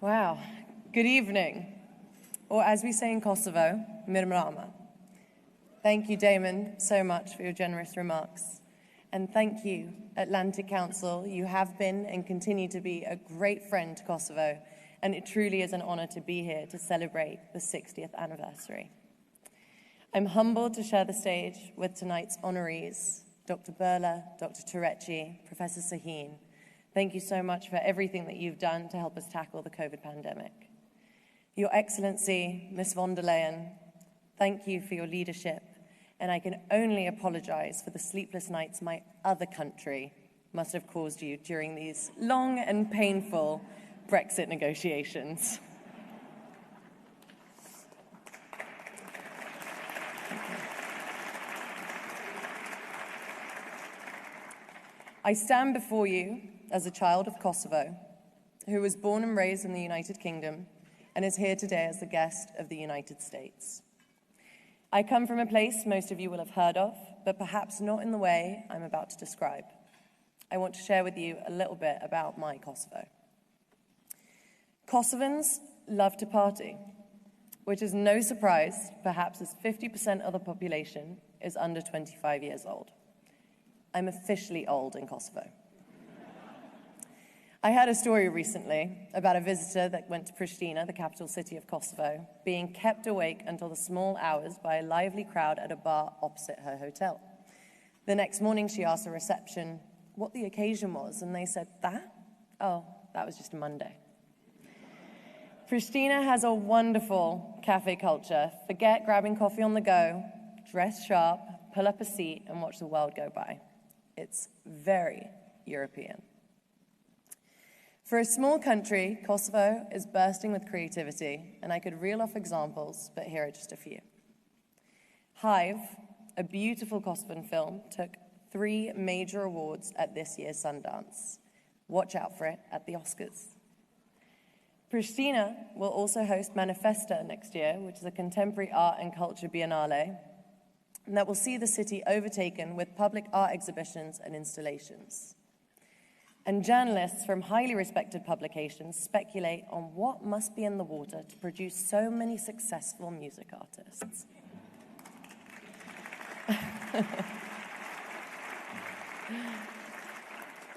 Wow. Good evening, or as we say in Kosovo, mirmrama. Thank you, Damon, so much for your generous remarks. And thank you, Atlantic Council. You have been and continue to be a great friend to Kosovo, and it truly is an honor to be here to celebrate the 60th anniversary. I'm humbled to share the stage with tonight's honorees, Dr. Burla, Dr. Turecci, Professor Sahin. Thank you so much for everything that you've done to help us tackle the COVID pandemic. Your Excellency, Ms. von der Leyen, thank you for your leadership, and I can only apologize for the sleepless nights my other country must have caused you during these long and painful Brexit negotiations. I stand before you as a child of Kosovo, who was born and raised in the United Kingdom and is here today as the guest of the United States. I come from a place most of you will have heard of, but perhaps not in the way I'm about to describe. I want to share with you a little bit about my Kosovo. Kosovans love to party, which is no surprise, perhaps as 50% of the population is under 25 years old. I'm officially old in Kosovo. I heard a story recently about a visitor that went to Pristina, the capital city of Kosovo, being kept awake until the small hours by a lively crowd at a bar opposite her hotel. The next morning, she asked the reception what the occasion was, and they said, "That? Oh, that was just a Monday." Pristina has a wonderful cafe culture. Forget grabbing coffee on the go, dress sharp, pull up a seat, and watch the world go by. It's very European. For a small country, Kosovo is bursting with creativity, and I could reel off examples, but here are just a few. Hive, a beautiful Kosovan film, took 3 major awards at this year's Sundance. Watch out for it at the Oscars. Pristina will also host Manifesta next year, which is a contemporary art and culture biennale, and that will see the city overtaken with public art exhibitions and installations. And journalists from highly respected publications speculate on what must be in the water to produce so many successful music artists.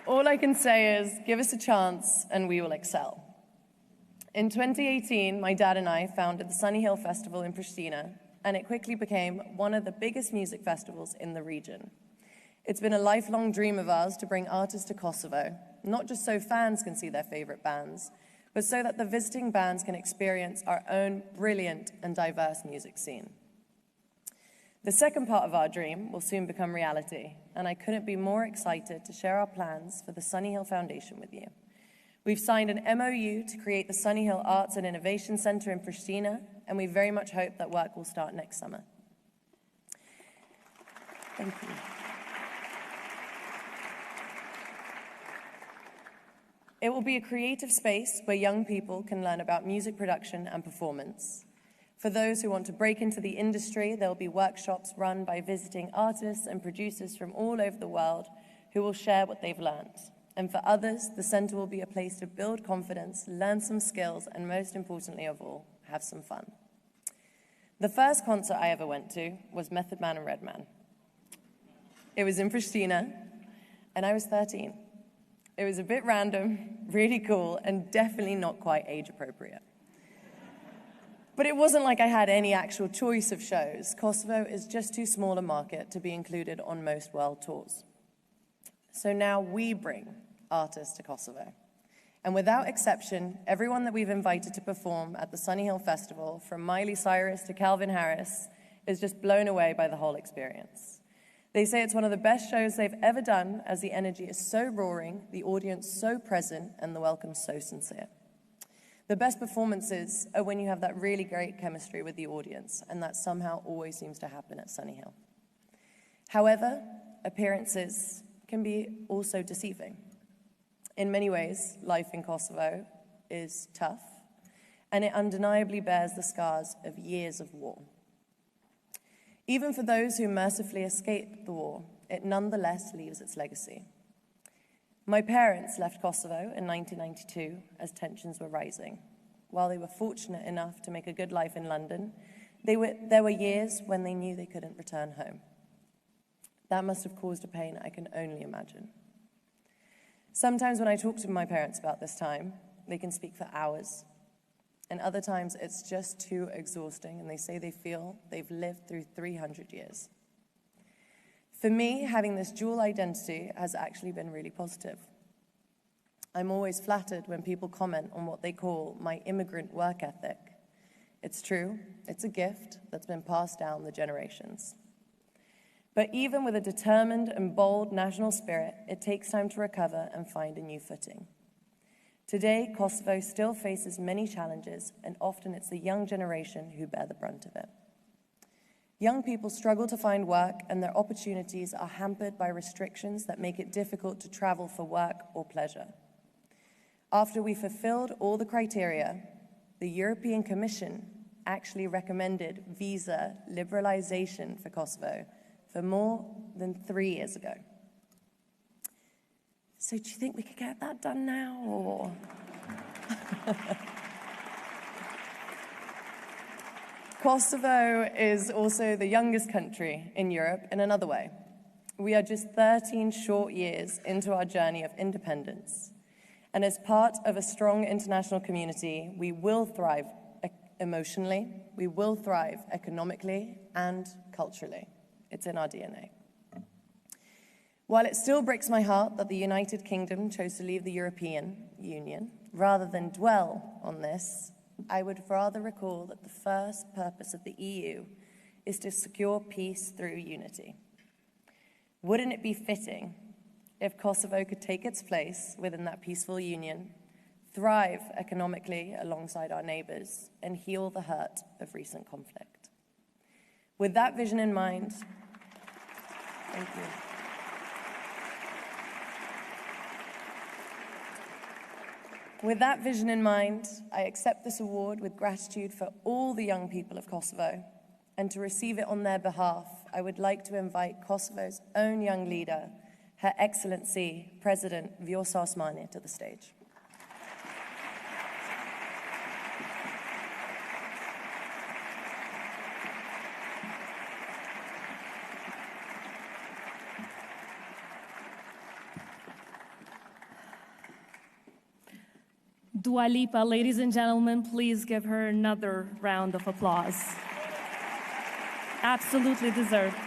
All I can say is, give us a chance and we will excel. In 2018, my dad and I founded the Sunny Hill Festival in Pristina, and it quickly became one of the biggest music festivals in the region. It's been a lifelong dream of ours to bring artists to Kosovo, not just so fans can see their favorite bands, but so that the visiting bands can experience our own brilliant and diverse music scene. The second part of our dream will soon become reality, and I couldn't be more excited to share our plans for the Sunny Hill Foundation with you. We've signed an MOU to create the Sunny Hill Arts and Innovation Center in Pristina, and we very much hope that work will start next summer. Thank you. It will be a creative space where young people can learn about music production and performance. For those who want to break into the industry, there will be workshops run by visiting artists and producers from all over the world who will share what they've learned. And for others, the center will be a place to build confidence, learn some skills, and most importantly of all, have some fun. The first concert I ever went to was Method Man and Redman. It was in Pristina, and I was 13. It was a bit random, really cool, and definitely not quite age appropriate. But it wasn't like I had any actual choice of shows. Kosovo is just too small a market to be included on most world tours. So now we bring artists to Kosovo. And without exception, everyone that we've invited to perform at the Sunny Hill Festival, from Miley Cyrus to Calvin Harris, is just blown away by the whole experience. They say it's one of the best shows they've ever done, as the energy is so roaring, the audience so present, and the welcome so sincere. The best performances are when you have that really great chemistry with the audience, and that somehow always seems to happen at Sunny Hill. However, appearances can be also deceiving. In many ways, life in Kosovo is tough, and it undeniably bears the scars of years of war. Even for those who mercifully escaped the war, it nonetheless leaves its legacy. My parents left Kosovo in 1992 as tensions were rising. while they were fortunate enough to make a good life in London, there were years when they knew they couldn't return home. That must have caused a pain I can only imagine. Sometimes when I talk to my parents about this time, they can speak for hours. And other times it's just too exhausting, and they say they feel they've lived through 300 years. For me, having this dual identity has actually been really positive. I'm always flattered when people comment on what they call my immigrant work ethic. It's true, it's a gift that's been passed down the generations. But even with a determined and bold national spirit, it takes time to recover and find a new footing. Today, Kosovo still faces many challenges, and often it's the young generation who bear the brunt of it. Young people struggle to find work, and their opportunities are hampered by restrictions that make it difficult to travel for work or pleasure. After we fulfilled all the criteria, the European Commission actually recommended visa liberalization for Kosovo for more than 3 years ago. So do you think we could get that done now, or? Kosovo is also the youngest country in Europe in another way. We are just 13 short years into our journey of independence. And as part of a strong international community, we will thrive emotionally, we will thrive economically and culturally. It's in our DNA. While it still breaks my heart that the United Kingdom chose to leave the European Union, rather than dwell on this, I would rather recall that the first purpose of the EU is to secure peace through unity. Wouldn't it be fitting if Kosovo could take its place within that peaceful union, thrive economically alongside our neighbors, and heal the hurt of recent conflict? With that vision in mind, thank you. With that vision in mind, I accept this award with gratitude for all the young people of Kosovo, and to receive it on their behalf, I would like to invite Kosovo's own young leader, Her Excellency President Vjosa Osmani, to the stage. Dua Lipa, ladies and gentlemen, please give her another round of applause. Absolutely deserved.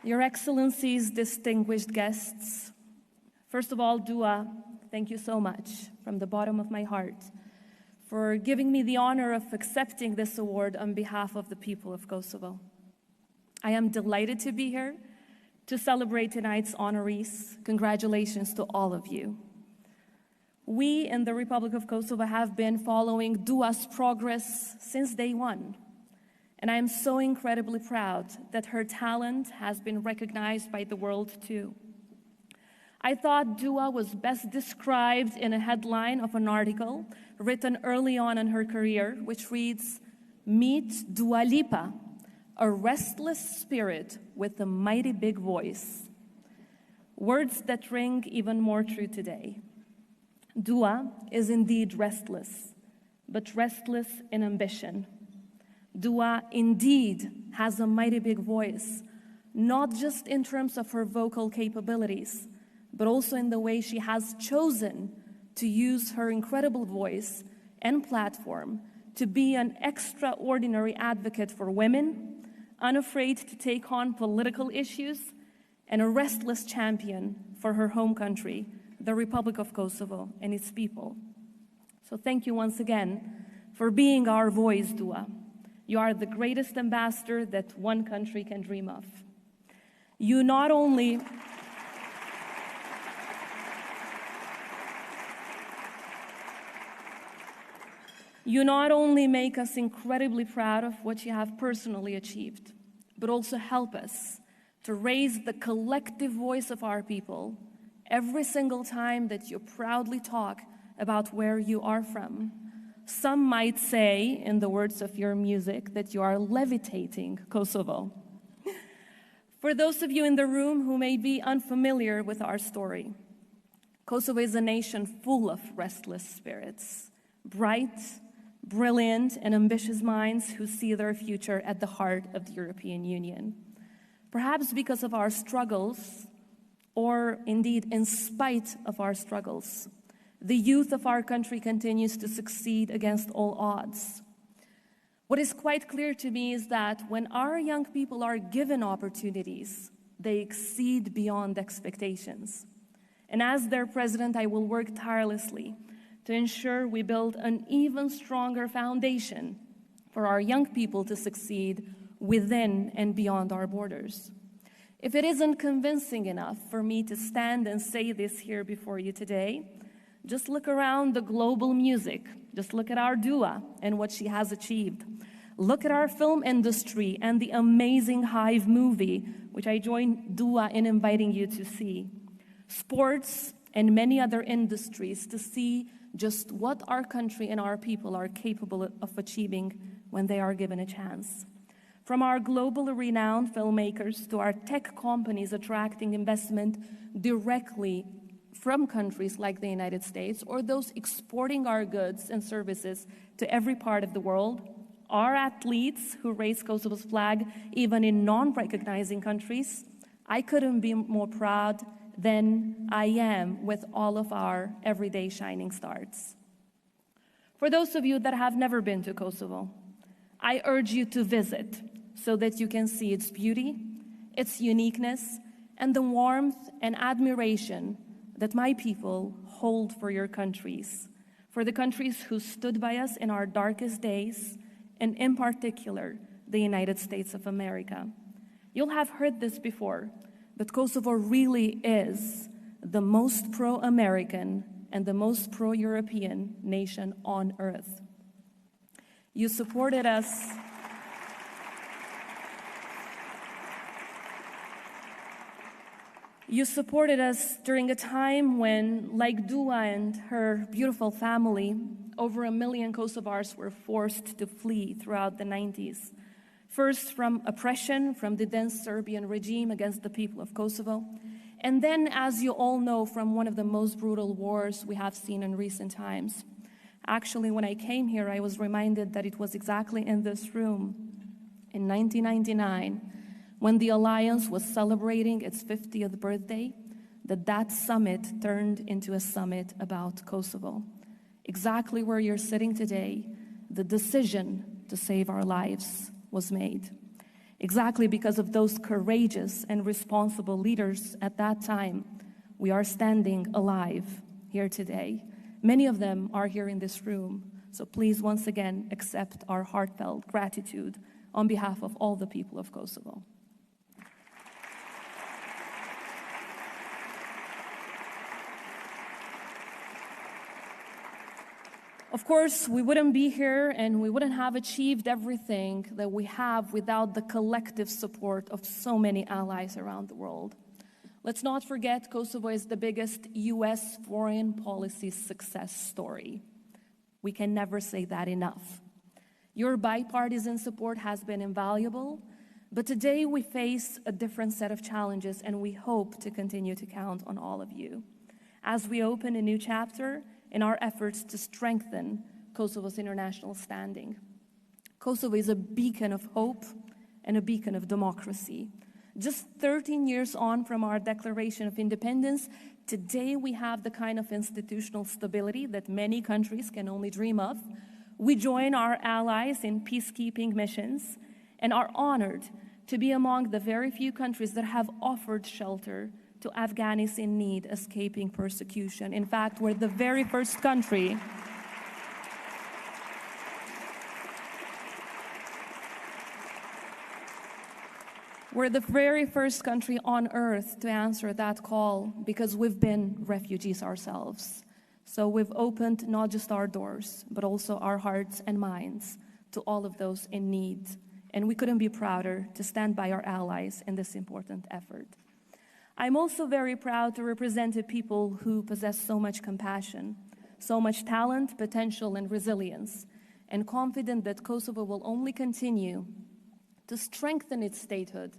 Your Excellencies, distinguished guests, first of all, Dua, thank you so much from the bottom of my heart for giving me the honor of accepting this award on behalf of the people of Kosovo. I am delighted to be here to celebrate tonight's honorees. Congratulations to all of you. We in the Republic of Kosovo have been following Dua's progress since day one. And I am so incredibly proud that her talent has been recognized by the world too. I thought Dua was best described in a headline of an article written early on in her career, which reads, "Meet Dua Lipa, a restless spirit with a mighty big voice." Words that ring even more true today. Dua is indeed restless, but restless in ambition. Dua indeed has a mighty big voice, not just in terms of her vocal capabilities, but also in the way she has chosen to use her incredible voice and platform to be an extraordinary advocate for women, unafraid to take on political issues, and a restless champion for her home country, the Republic of Kosovo, and its people. So thank you once again for being our voice, Dua. You are the greatest ambassador that one country can dream of. You not only make us incredibly proud of what you have personally achieved, but also help us to raise the collective voice of our people every single time that you proudly talk about where you are from. Some might say, in the words of your music, that you are levitating Kosovo. For those of you in the room who may be unfamiliar with our story, Kosovo is a nation full of restless spirits, bright, brilliant, and ambitious minds who see their future at the heart of the European Union. Perhaps because of our struggles, or indeed in spite of our struggles, the youth of our country continues to succeed against all odds. What is quite clear to me is that when our young people are given opportunities, they exceed beyond expectations. And as their president, I will work tirelessly to ensure we build an even stronger foundation for our young people to succeed within and beyond our borders. If it isn't convincing enough for me to stand and say this here before you today, just look around the global music. Just look at our Dua and what she has achieved. Look at our film industry and the amazing Hive movie, which I join Dua in inviting you to see. Sports and many other industries to see just what our country and our people are capable of achieving when they are given a chance. From our globally renowned filmmakers to our tech companies attracting investment directly from countries like the United States, or those exporting our goods and services to every part of the world, our athletes who raise Kosovo's flag even in non-recognizing countries, I couldn't be more proud than I am with all of our everyday shining stars. For those of you that have never been to Kosovo, I urge you to visit so that you can see its beauty, its uniqueness, and the warmth and admiration that my people hold for your countries, for the countries who stood by us in our darkest days, and in particular, the United States of America. You'll have heard this before, but Kosovo really is the most pro-American and the most pro-European nation on earth. You supported us. You supported us during a time when, like Dua and her beautiful family, over 1 million Kosovars were forced to flee throughout the 90s. First from oppression from the then Serbian regime against the people of Kosovo, and then, as you all know, from one of the most brutal wars we have seen in recent times. Actually, when I came here, I was reminded that it was exactly in this room in 1999, when the Alliance was celebrating its 50th birthday, that summit turned into a summit about Kosovo. Exactly where you're sitting today, the decision to save our lives was made. Exactly because of those courageous and responsible leaders at that time, we are standing alive here today. Many of them are here in this room, so please once again accept our heartfelt gratitude on behalf of all the people of Kosovo. Of course, we wouldn't be here and we wouldn't have achieved everything that we have without the collective support of so many allies around the world. Let's not forget, Kosovo is the biggest US foreign policy success story. We can never say that enough. Your bipartisan support has been invaluable, but today we face a different set of challenges, and we hope to continue to count on all of you as we open a new chapter in our efforts to strengthen Kosovo's international standing. Kosovo is a beacon of hope and a beacon of democracy. Just 13 years on from our declaration of independence, today we have the kind of institutional stability that many countries can only dream of. We join our allies in peacekeeping missions and are honored to be among the very few countries that have offered shelter to Afghans in need escaping persecution. In fact, we're the very first country on earth to answer that call, because we've been refugees ourselves. So we've opened not just our doors, but also our hearts and minds to all of those in need. And we couldn't be prouder to stand by our allies in this important effort. I'm also very proud to represent a people who possess so much compassion, so much talent, potential, and resilience, and confident that Kosovo will only continue to strengthen its statehood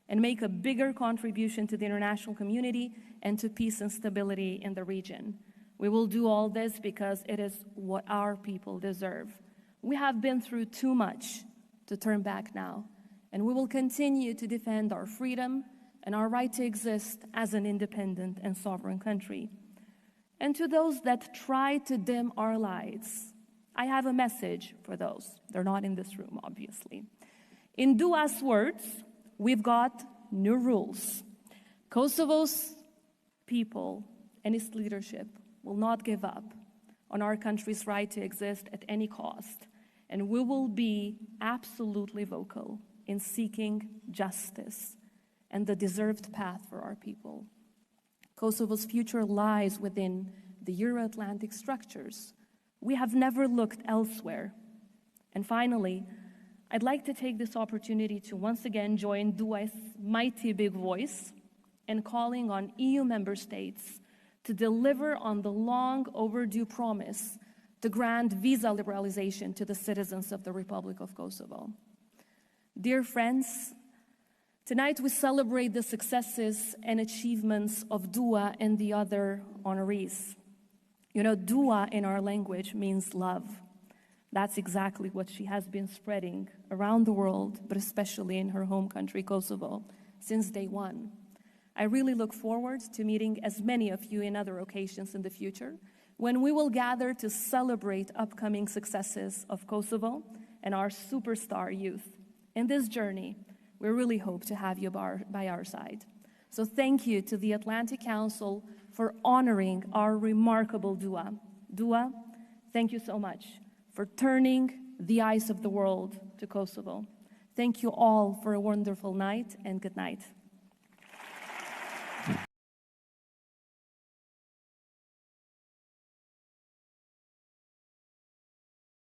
and make a bigger contribution to the international community and to peace and stability in the region. We will do all this because it is what our people deserve. We have been through too much to turn back now, and we will continue to defend our freedom and our right to exist as an independent and sovereign country. And to those that try to dim our lights, I have a message for those. They're not in this room, obviously. In Dua's words, we've got new rules. Kosovo's people and its leadership will not give up on our country's right to exist at any cost, and we will be absolutely vocal in seeking justice and the deserved path for our people. Kosovo's future lies within the Euro-Atlantic structures. We have never looked elsewhere. And finally, I'd like to take this opportunity to once again join Dua's mighty big voice in calling on EU member states to deliver on the long overdue promise to grant visa liberalization to the citizens of the Republic of Kosovo. Dear friends, tonight we celebrate the successes and achievements of Dua and the other honorees. You know, Dua in our language means love. That's exactly what she has been spreading around the world, but especially in her home country, Kosovo, since day one. I really look forward to meeting as many of you in other occasions in the future, when we will gather to celebrate upcoming successes of Kosovo and our superstar youth. In this journey, we really hope to have you by our side. So thank you to the Atlantic Council for honoring our remarkable Dua. Dua, thank you so much for turning the eyes of the world to Kosovo. Thank you all for a wonderful night, and good night.